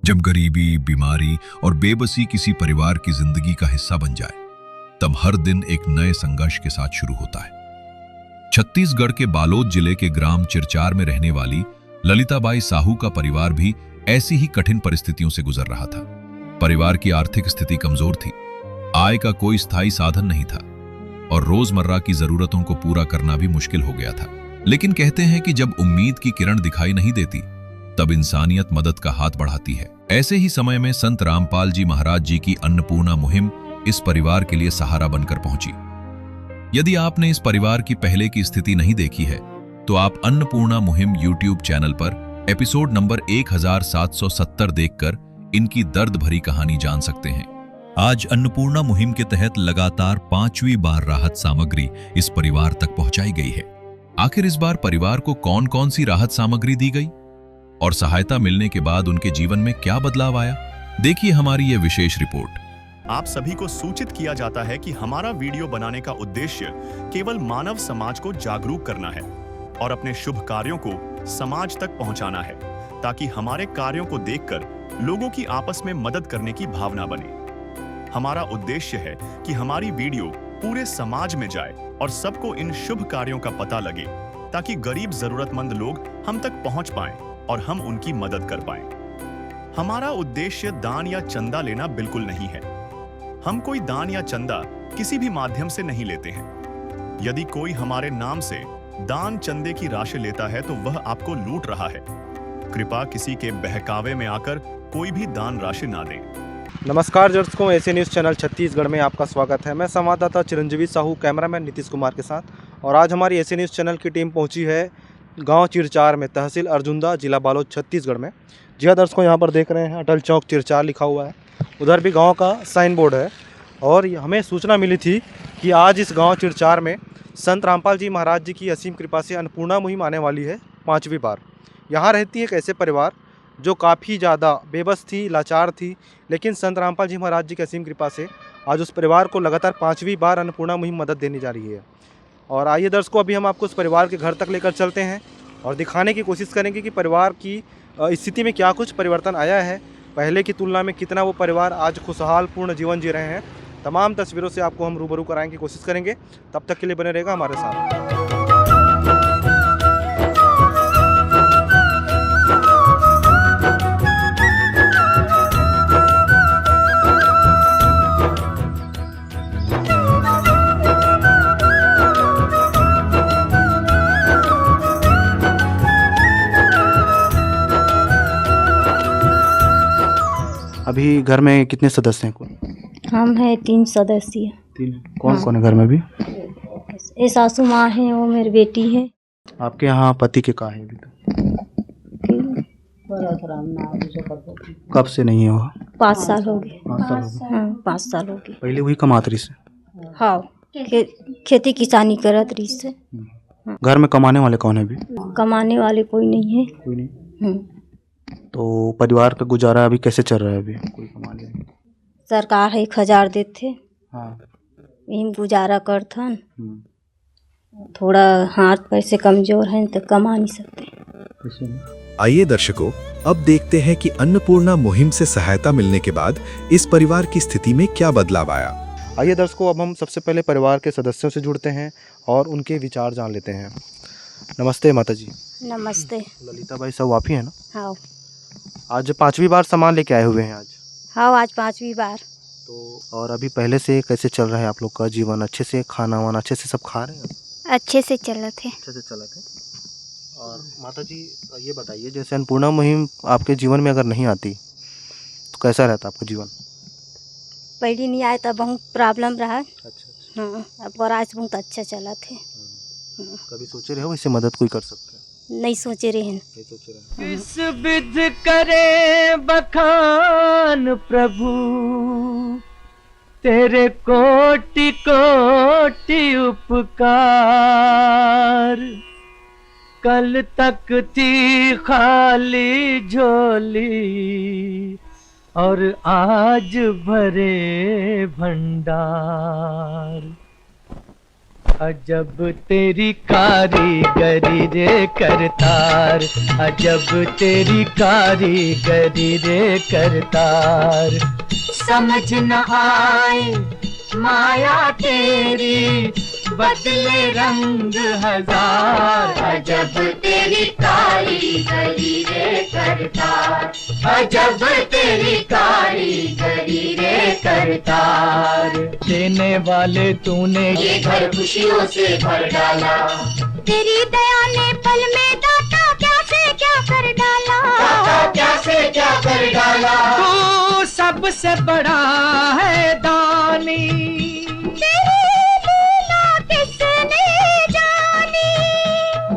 जब गरीबी, बीमारी और बेबसी किसी परिवार की जिंदगी का हिस्सा बन जाए, तब हर दिन एक नए संघर्ष के साथ शुरू होता है। छत्तीसगढ़ के बालोद जिले के ग्राम चिरचार में रहने वाली ललिताबाई साहू का परिवार भी ऐसी ही कठिन परिस्थितियों से गुजर रहा था। परिवार की आर्थिक स्थिति कमजोर थी, आय का कोई स्थायी साधन नहीं था और रोजमर्रा की जरूरतों को पूरा करना भी मुश्किल हो गया था। लेकिन कहते हैं कि जब उम्मीद की किरण दिखाई नहीं देती, तब इंसानियत मदद का हाथ बढ़ाती है। ऐसे ही समय में संत रामपाल जी महाराज जी की अन्नपूर्णा मुहिम इस परिवार के लिए सहारा बनकर पहुंची। यदि आपने इस परिवार की पहले की स्थिति नहीं देखी है, तो आप अन्नपूर्णा मुहिम यूट्यूब चैनल पर एपिसोड नंबर 1770 देखकर इनकी दर्द भरी कहानी जान सकते हैं। आज अन्नपूर्णा मुहिम के तहत लगातार 5वीं बार राहत सामग्री इस परिवार तक पहुंचाई गई है। आखिर इस बार परिवार को कौन कौन सी राहत सामग्री दी गई और सहायता मिलने के बाद उनके जीवन में क्या बदलाव आया, देखिए हमारी यह विशेष रिपोर्ट। आप सभी को सूचित किया जाता है कि हमारा वीडियो बनाने का उद्देश्य केवल मानव समाज को जागरूक करना है और अपने शुभ कार्यों को समाज तक पहुंचाना है, ताकि हमारे कार्यों को देखकर लोगों की आपस में मदद करने की भावना बने। हमारा उद्देश्य है कि हमारी वीडियो पूरे समाज में जाए और सबको इन शुभ कार्यों का पता लगे, ताकि गरीब जरूरतमंद लोग हम तक पहुंच पाएं और हम उनकी मदद कर पाएं। हमारा उद्देश्य दान या चंदा लेना बिल्कुल नहीं है। हम कोई दान या चंदा किसी भी माध्यम से नहीं लेते हैं। यदि कोई हमारे नाम से दान चंदे की राशि लेता है तो वह आपको लूट रहा है। कृपया किसी के बहकावे में आकर कोई भी दान राशि ना दें। नमस्कार दर्शकों, एसी न्यूज़ चैनल छत्तीसगढ़ में आपका स्वागत है। मैं संवाददाता चिरंजीवी साहू, कैमरामैन नीतीश कुमार के साथ। और आज हमारी एसी न्यूज़ चैनल की टीम पहुंची है गांव चिरचार में, तहसील अर्जुंदा, जिला बालोद, छत्तीसगढ़ में। जी हाँ दर्शकों, यहाँ पर देख रहे हैं अटल चौक चिरचार लिखा हुआ है। उधर भी गाँव का साइन बोर्ड है। और हमें सूचना मिली थी कि आज इस गाँव चिरचार में संत रामपाल जी महाराज जी की असीम कृपा से अन्नपूर्णा मुहिम आने वाली है 5वीं बार। यहाँ रहती है एक ऐसे परिवार जो काफ़ी ज़्यादा बेबस थी, लाचार थी, लेकिन संत रामपाल जी महाराज जी की असीम कृपा से आज उस परिवार को लगातार 5वीं बार अन्नपूर्णा मुहिम मदद देने जा रही है। और आइए दर्शकों, अभी हम आपको उस परिवार के घर तक लेकर चलते हैं और दिखाने की कोशिश करेंगे कि परिवार की स्थिति में क्या कुछ परिवर्तन आया है, पहले की तुलना में कितना वो परिवार आज खुशहाल पूर्ण जीवन जी रहे हैं। तमाम तस्वीरों से आपको हम रूबरू कराने की कोशिश करेंगे। तब तक के लिए बने रहेगा हमारे साथ। अभी घर में कितने सदस्य हैं? हम हैं 3 सदस्य। 3? कौन कौन है घर में भी? ये सासू माँ है, वो मेरी बेटी है। आपके यहाँ पति के कहाँ है अभी तक? कब से नहीं है वो? 5 साल हो गए। 5 साल हो गए। हाँ, 5 साल हो गए। पहले वही कमात रही से? हाँ, खेती किसानी करत रही से। घर में कमाने वाले कौन है अभी? कमाने वाले कोई नहीं है। कोई नहीं। तो परिवार का गुजारा अभी कैसे चल रहा है? अभी कोई कमा ले? सरकार 1000 देते। हाँ, यही गुजारा करथन। थोड़ा हाथ पैर से कमजोर हैं तो कमा नहीं सकते। आइए दर्शकों, अब देखते हैं कि अन्नपूर्णा मुहिम से सहायता मिलने के बाद इस परिवार की स्थिति में क्या बदलाव आया। आइए दर्शकों, अब हम सबसे पहले परिवार के सदस्यों से जुड़ते हैं और उनके विचार जान लेते हैं। नमस्ते माता जी। नमस्ते। ललिताबाई साहू आप ही है ना? हाँ। आज 5वीं बार सामान लेके आए हुए हैं आज? हाँ, आज 5वीं बार। तो और अभी पहले से कैसे चल रहा है आप लोग का जीवन? अच्छे से खाना वाना अच्छे से सब खा रहे हैं? अच्छे से चला थे। अच्छे से चला थे। और माता जी ये बताइए, जैसे अन्नपूर्णा मुहिम आपके जीवन में अगर नहीं आती तो कैसा रहता आपका जीवन? पहले नहीं आया था, बहुत प्रॉब्लम रहा। अच्छा। हाँ, अब और आज बहुत अच्छा चला थे। कभी सोचे रहे हो इससे मदद कोई कर सकता है? नहीं सोचे रहे हैं। नहीं सोचे रहे। इस विध करे बखान प्रभु, तेरे कोटि कोटि उपकार। कल तक थी खाली झोली और आज भरे भंडार। अजब तेरी कारीगरी रे करतार, अजब तेरी कारीगरी रे करतार। समझ न आए माया तेरी, बदले रंग हजार। अजब तेरी कारीगरी रे करतार, अजब तेरी कारीगरी रे करतार। देने वाले तूने ये घर खुशियों से भर डाला, तेरी दया ने पल में दाता क्या से क्या कर डाला। दाता क्या से क्या कर डाला। तू सबसे बड़ा है दानी,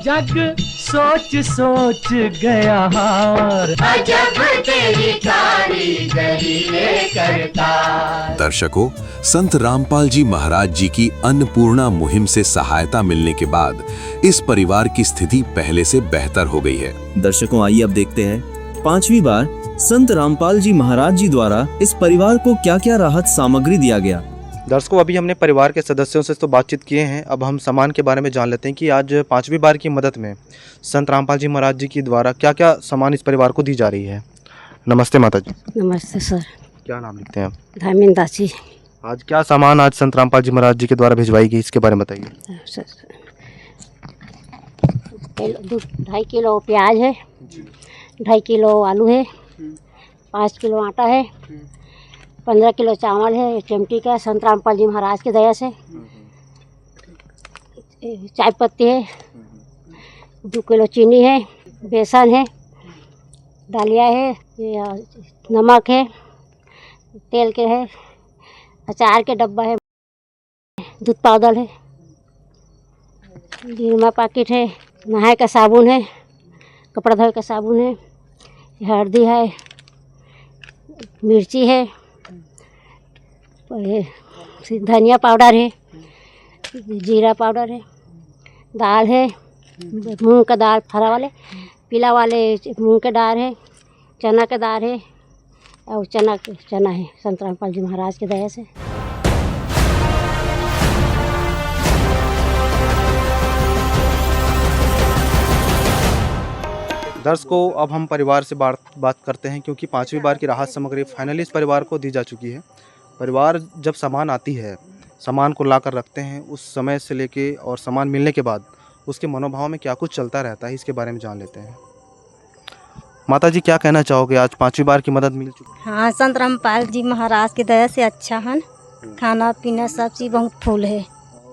जग सोच सोच गया हार। अजब तेरी कारीगरी रे करतार। दर्शकों, संत रामपाल जी महाराज जी की अन्नपूर्णा मुहिम से सहायता मिलने के बाद इस परिवार की स्थिति पहले से बेहतर हो गई है। दर्शकों, आइए अब देखते हैं 5वीं बार संत रामपाल जी महाराज जी द्वारा इस परिवार को क्या क्या राहत सामग्री दिया गया। दर्शकों, अभी हमने परिवार के सदस्यों से तो बातचीत किए हैं, अब हम सामान के बारे में जान लेते हैं कि आज 5वीं बार की मदद में संत रामपाल जी महाराज जी के द्वारा क्या क्या सामान इस परिवार को दी जा रही है। नमस्ते माता जी। नमस्ते सर। क्या नाम लिखते हैं आप? धामिन दासी। आज क्या सामान आज संत रामपाल जी महाराज जी के द्वारा भिजवाई गई, इसके बारे में बताइए। 2.5 किलो प्याज है, 2.5 किलो आलू है, 5 किलो आटा है, 15 किलो चावल है, चमटी का संत रामपाल जी महाराज की दया से। चाय पत्ती है, 2 किलो चीनी है, बेसन है, दालिया है, नमक है, तेल के है, अचार के डब्बा है, दूध पाउडर है, निरमा पैकेट है, नहाए का साबुन है, कपड़ा धोए का साबुन है, हल्दी है, मिर्ची है, धनिया पाउडर है, जीरा पाउडर है, दाल है, मूंग का दाल हरा वाले, पीला वाले मूंग का दाल है, चना का दाल है और चना है संत रामपाल जी महाराज की दया से। दर्शकों, अब हम परिवार से बात करते हैं, क्योंकि 5वीं बार की राहत सामग्री फाइनली इस परिवार को दी जा चुकी है। परिवार जब सामान आती है, सामान को लाकर रखते हैं, उस समय से लेके और सामान मिलने के बाद उसके मनोभाव में क्या कुछ चलता रहता है, इसके बारे में जान लेते हैं। माता जी, क्या कहना चाहोगे, आज 5वीं बार की मदद मिल चुकी है? हाँ, संत रामपाल जी महाराज की दया से अच्छा है, खाना पीना सब चीज़ बहुत फूल है।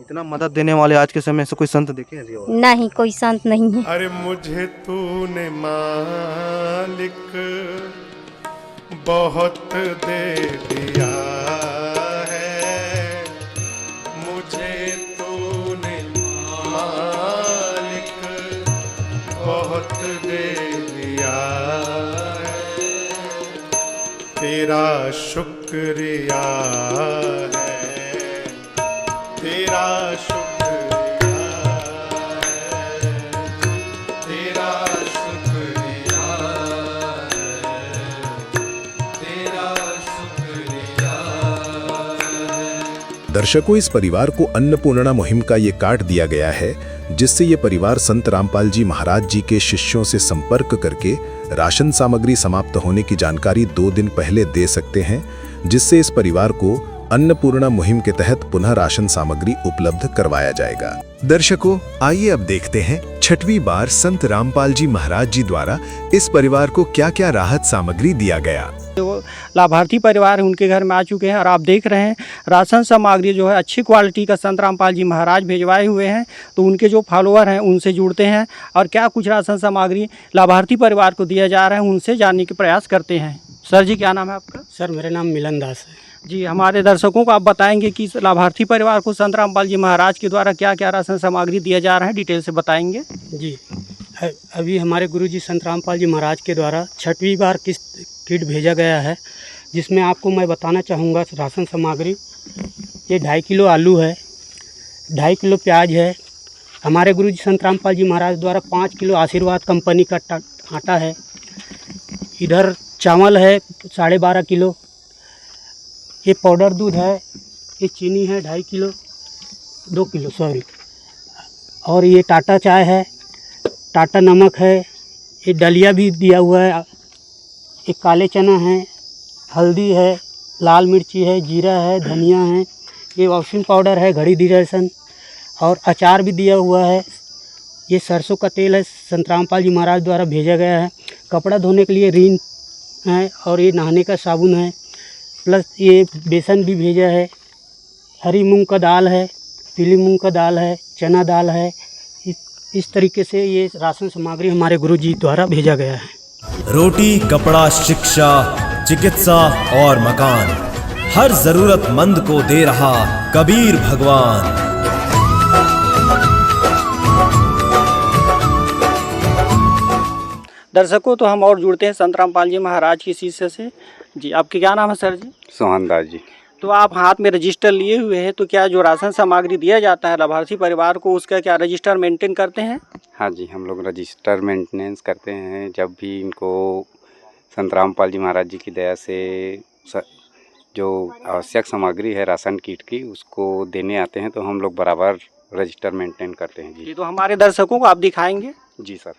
इतना मदद देने वाले आज के समय से कोई संत देखे हैं अभी? नहीं, कोई संत नहीं है। अरे मुझे तूने मालिक बहुत दे दिया है, मुझे तूने मालिक बहुत दे दिया है, तेरा शुक्रिया है, तेरा शुक्रिया है, तेरा शुक्रिया है, तेरा शुक्रिया है। दर्शकों, इस परिवार को अन्नपूर्णा मुहिम का ये कार्ड दिया गया है, जिससे ये परिवार संत रामपाल जी महाराज जी के शिष्यों से संपर्क करके राशन सामग्री समाप्त होने की जानकारी 2 दिन पहले दे सकते हैं, जिससे इस परिवार को अन्नपूर्णा मुहिम के तहत पुनः राशन सामग्री उपलब्ध करवाया जाएगा। दर्शकों, आइए अब देखते हैं 6वीं बार संत रामपाल जी महाराज जी द्वारा इस परिवार को क्या क्या राहत सामग्री दिया गया। जो लाभार्थी परिवार उनके घर में आ चुके हैं और आप देख रहे हैं राशन सामग्री जो है अच्छी क्वालिटी का संत रामपाल जी महाराज भिजवाए हुए हैं। तो उनके जो फॉलोअर हैं उनसे जुड़ते हैं और क्या कुछ राशन सामग्री लाभार्थी परिवार को दिया जा रहा है उनसे जानने के प्रयास करते हैं। सर जी, क्या नाम है आपका? सर, मेरा नाम मिलन दास है। जी, हमारे दर्शकों को आप बताएंगे कि लाभार्थी परिवार को संत रामपाल जी महाराज के द्वारा क्या क्या राशन सामग्री दिया जा रहा है, डिटेल से बताएंगे। जी, अभी हमारे गुरुजी संत रामपाल जी महाराज के द्वारा 6वीं बार किट भेजा गया है, जिसमें आपको मैं बताना चाहूँगा राशन सामग्री। ये 2.5 किलो आलू है, 2.5 किलो प्याज है, हमारे गुरुजी संत रामपाल जी महाराज द्वारा 5 किलो आशीर्वाद कंपनी का आटा है, इधर चावल है 12.5 किलो, ये पाउडर दूध है, ये चीनी है 2.5 किलो, 2 किलो सॉरी। और ये टाटा चाय है, टाटा नमक है, ये डलिया भी दिया हुआ है, एक काले चना है, हल्दी है, लाल मिर्ची है, जीरा है, धनिया है, ये वॉशिंग पाउडर है, घड़ी डिटर्जेंट और अचार भी दिया हुआ है। ये सरसों का तेल है, संत रामपाल जी महाराज द्वारा भेजा गया है। कपड़ा धोने के लिए रीन है और ये नहाने का साबुन है, प्लस ये बेसन भी भेजा है। हरी मूंग का दाल है, पीली मूंग का दाल है, चना दाल है। इस तरीके से ये राशन सामग्री हमारे गुरुजी द्वारा भेजा गया है। रोटी, कपड़ा, शिक्षा, चिकित्सा और मकान, हर जरूरतमंद को दे रहा कबीर भगवान। दर्शकों, तो हम और जुड़ते हैं संत रामपाल जी महाराज की शिष्य से। जी, आपके क्या नाम है सर जी? सोहन दास जी। तो आप हाथ में रजिस्टर लिए हुए हैं, तो क्या जो राशन सामग्री दिया जाता है लाभार्थी परिवार को, उसका क्या रजिस्टर मेंटेन करते हैं? हाँ जी, हम लोग रजिस्टर मेंटेनेंस करते हैं। जब भी इनको संत रामपाल जी महाराज जी की दया से जो आवश्यक सामग्री है राशन किट की, उसको देने आते हैं, तो हम लोग बराबर रजिस्टर मेंटेन करते हैं जी। तो हमारे दर्शकों को आप दिखाएंगे? जी सर।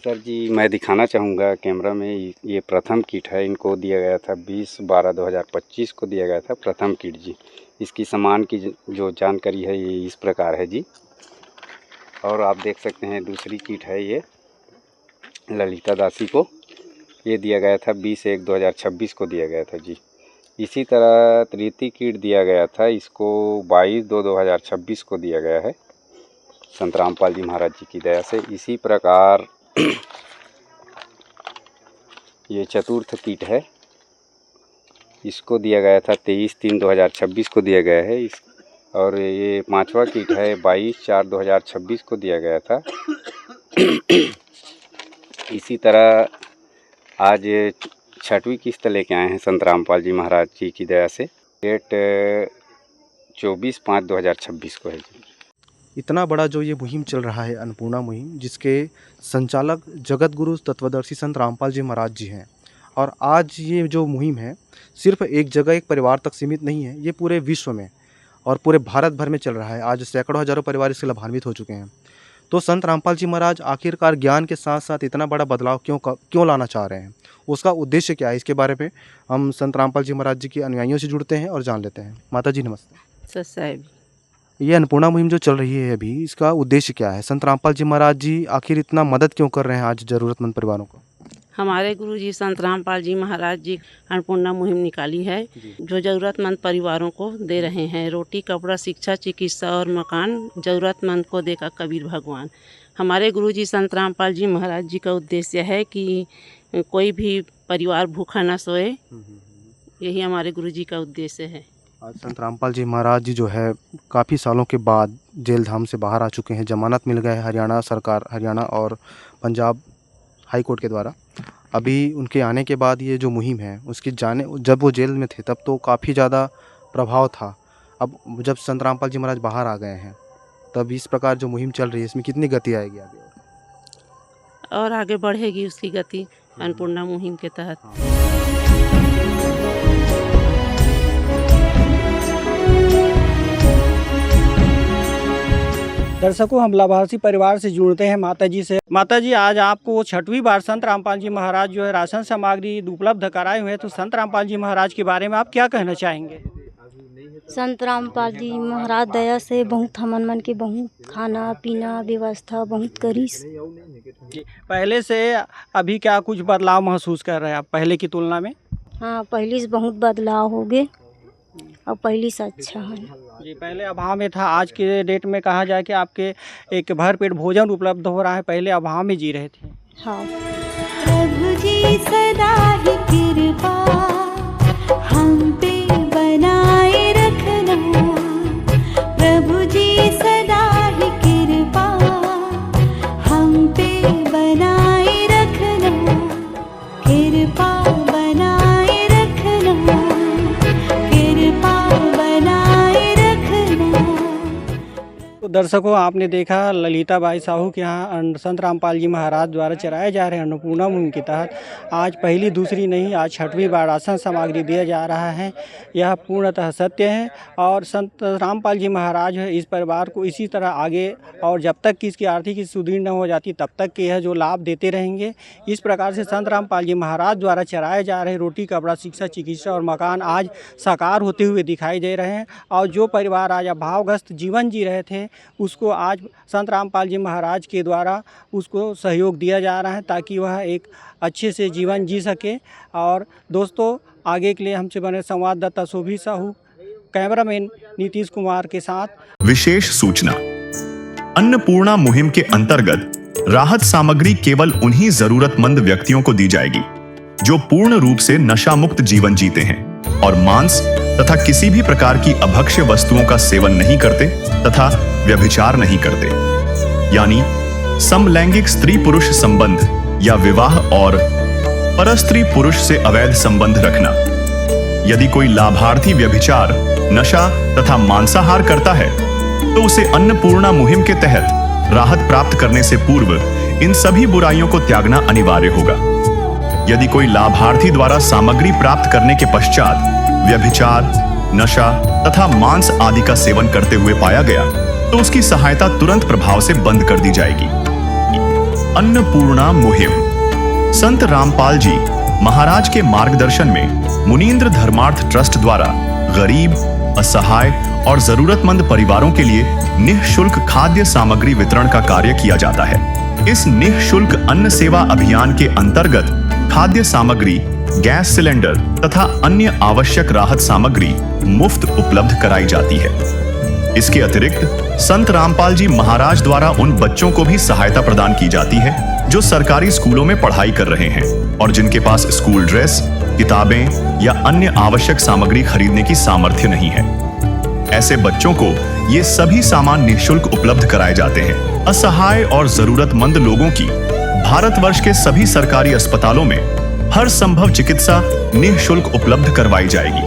सर जी, मैं दिखाना चाहूँगा कैमरा में, ये प्रथम किट है। इनको दिया गया था 20/12/2025 को दिया गया था प्रथम किट जी। इसकी सामान की जो जानकारी है ये इस प्रकार है जी। और आप देख सकते हैं दूसरी किट है, ये ललिता दासी को ये दिया गया था 20/1/2026 को दिया गया था जी। इसी तरह तृतीय किट दिया गया था, इसको 22/2/2026 को दिया गया है संत रामपाल जी महाराज जी की दया से। इसी प्रकार ये चतुर्थ किट है, इसको दिया गया था 23/3/2026 को दिया गया है। और ये पांचवा किट है 22/4/2026 को दिया गया था। इसी तरह आज छठवीं किस्त लेके आए हैं संत रामपाल जी महाराज जी की दया से। डेट 24/5/2026 को है जी। इतना बड़ा जो ये मुहिम चल रहा है, अन्नपूर्णा मुहिम, जिसके संचालक जगत गुरु तत्वदर्शी संत रामपाल जी महाराज जी हैं। और आज ये जो मुहिम है सिर्फ एक जगह एक परिवार तक सीमित नहीं है, ये पूरे विश्व में और पूरे भारत भर में चल रहा है। आज सैकड़ों हजारों परिवार इससे लाभान्वित हो चुके हैं। तो संत रामपाल जी महाराज आखिरकार ज्ञान के साथ साथ इतना बड़ा बदलाव क्यों लाना चाह रहे हैं, उसका उद्देश्य क्या है, इसके बारे में हम संत रामपाल जी महाराज जी के अनुयायियों से जुड़ते हैं और जान लेते हैं। माता जी नमस्ते। साहब, ये अन्नपूर्णा मुहिम जो चल रही है अभी, इसका उद्देश्य क्या है? संत रामपाल जी महाराज जी आखिर इतना मदद क्यों कर रहे हैं आज ज़रूरतमंद परिवारों को? हमारे गुरुजी संत रामपाल जी महाराज जी अन्नपूर्णा मुहिम निकाली है, जो ज़रूरतमंद परिवारों को दे रहे हैं। रोटी, कपड़ा, शिक्षा, चिकित्सा और मकान ज़रूरतमंद को देगा कबीर भगवान। हमारे गुरुजी संत रामपाल जी महाराज जी का उद्देश्य है कि कोई भी परिवार भूखा ना सोए, यही हमारे गुरुजी का उद्देश्य है। आज संत रामपाल जी महाराज जी जो है काफ़ी सालों के बाद जेल धाम से बाहर आ चुके हैं, जमानत मिल गए हरियाणा सरकार, हरियाणा और पंजाब हाई कोर्ट के द्वारा। अभी उनके आने के बाद ये जो मुहिम है उसकी जब वो जेल में थे तब तो काफ़ी ज़्यादा प्रभाव था। अब जब संत रामपाल जी महाराज बाहर आ गए हैं तब इस प्रकार जो मुहिम चल रही है इसमें कितनी गति आएगी आगे? और आगे बढ़ेगी उसकी गति अन्नपूर्णा मुहिम के तहत। दर्शकों, हम लाभार्थी परिवार से जुड़ते हैं माता जी से। माता जी, आज आपको छठवीं बार संत रामपाल जी महाराज जो है राशन सामग्री उपलब्ध कराए हुए हैं, तो संत रामपाल जी महाराज के बारे में आप क्या कहना चाहेंगे? संत रामपाल जी महाराज दया से बहुत हमन मन के बहुत खाना पीना व्यवस्था बहुत करीस। पहले से अभी क्या कुछ बदलाव महसूस कर रहे हैं आप पहले की तुलना में? हाँ, पहले से बहुत बदलाव हो गए और पहले से अच्छा है जी। पहले अभाव में था, आज के डेट में कहा जाए कि आपके एक भरपेट भोजन उपलब्ध हो रहा है, पहले अभाव में जी रहे थे। हाँ। प्रभु जी सदा ही कृपा हम पे बनाए रखना, प्रभु जी सदा ही कृपा हम पे बनाए रखना, कृपा बनाए रखना, कृपा बनाए रखना। तो दर्शकों, आपने देखा ललिताबाई साहू के यहाँ संत रामपाल जी महाराज द्वारा चलाए जा रहे अन्नपूर्णा मुहिम के तहत आज पहली दूसरी नहीं, आज छठवीं बार राशन सामग्री दिया जा रहा है। यह पूर्णतः सत्य है और संत रामपाल जी महाराज है इस परिवार को इसी तरह आगे, और जब तक कि इसकी आर्थिक सुदृढ़ न हो जाती तब तक कि यह जो लाभ देते रहेंगे। इस प्रकार से संत रामपाल जी महाराज द्वारा चलाए जा रहे रोटी, कपड़ा, शिक्षा, चिकित्सा और मकान आज साकार होते हुए दिखाई दे रहे हैं। और जो परिवार आज अभावग्रस्त जीवन जी रहे थे उसको आज संत रामपाल जी महाराज के द्वारा उसको सहयोग दिया जा रहा है ताकि वह एक अच्छे से जीवन जी सके। और दोस्तों, आगे के लिए हमसे बने संवाददाता शोभी साहू, कैमरामैन नीतीश कुमार के साथ। विशेष सूचना, अन्नपूर्णा मुहिम के अंतर्गत राहत सामग्री केवल उन्हीं जरूरतमंद व्यक्तियों को दी जाएगी जो पूर्ण रूप से नशा मुक्त जीवन जीते हैं और मांस तथा किसी भी प्रकार की अभक्ष्य वस्तुओं का सेवन नहीं करते तथा व्यभिचार नहीं करते, यानी समलैंगिक स्त्री पुरुष संबंध या विवाह और परस्त्री पुरुष से अवैध संबंध रखना। यदि कोई लाभार्थी व्यभिचार, नशा तथा मांसाहार करता है तो उसे अन्नपूर्णा मुहिम के तहत राहत प्राप्त करने से पूर्व इन सभी बुराइयों को त्यागना अनिवार्य होगा। यदि कोई लाभार्थी द्वारा सामग्री प्राप्त करने के पश्चात व्यभिचार, नशा तथा मांस आदि का सेवन करते हुए पाया गया तो उसकी सहायता तुरंत प्रभाव से बंद कर दी जाएगी। अन्नपूर्णा मुहिम संत रामपाल जी महाराज के मार्गदर्शन में मुनींद्र धर्मार्थ ट्रस्ट द्वारा गरीब, असहाय और जरूरतमंद परिवारों के लिए निःशुल्क खाद्य सामग्री वितरण का कार्य किया जाता है। इस निःशुल्क अन्न सेवा अभियान के अंतर्गत खाद्य सामग्री, गैस सिलेंडर तथा अन्य आवश्यक राहत सामग्री मुफ्त उपलब्ध कराई जाती है। इसके अतिरिक्त संत रामपाल जी महाराज द्वारा उन बच्चों को भी सहायता प्रदान की जाती है जो सरकारी स्कूलों में पढ़ाई कर रहे हैं और जिनके पास स्कूल ड्रेस, किताबें या अन्य आवश्यक सामग्री खरीदने की सामर्थ्य नहीं है। ऐसे बच्चों को ये सभी सामान निःशुल्क उपलब्ध कराए जाते हैं। असहाय और जरूरतमंद लोगों की भारतवर्ष के सभी सरकारी अस्पतालों में हर संभव चिकित्सा निःशुल्क उपलब्ध करवाई जाएगी,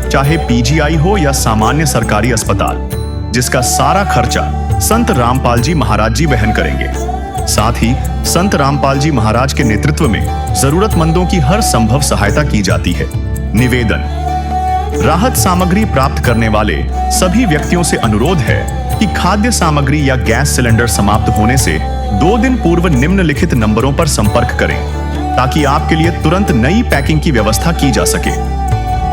चाहे पीजीआई हो या सामान्य सरकारी अस्पताल, जिसका सारा खर्चा संत रामपाल जी महाराज जी वहन करेंगे। साथ ही संत रामपाल जी महाराज के नेतृत्व में जरूरतमंदों की हर संभव सहायता की जाती है। निवेदन, राहत सामग्री प्राप्त करने वाले सभी व्यक्तियों से अनुरोध है कि खाद्य सामग्री या गैस सिलेंडर समाप्त होने से 2 दिन पूर्व निम्नलिखित नंबरों पर संपर्क करें ताकि आपके लिए तुरंत नई पैकिंग की व्यवस्था की जा सके।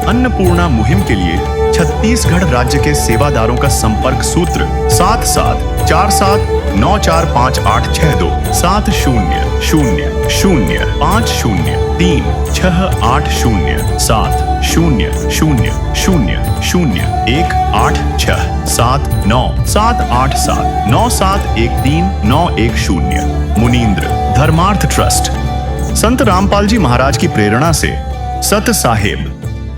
अन्नपूर्णा मुहिम के लिए छत्तीसगढ़ राज्य के सेवादारों का संपर्क सूत्र 7747945862 7000-187 मुनींद्र धर्मार्थ ट्रस्ट। संत रामपाल जी महाराज की प्रेरणा से सत साहेब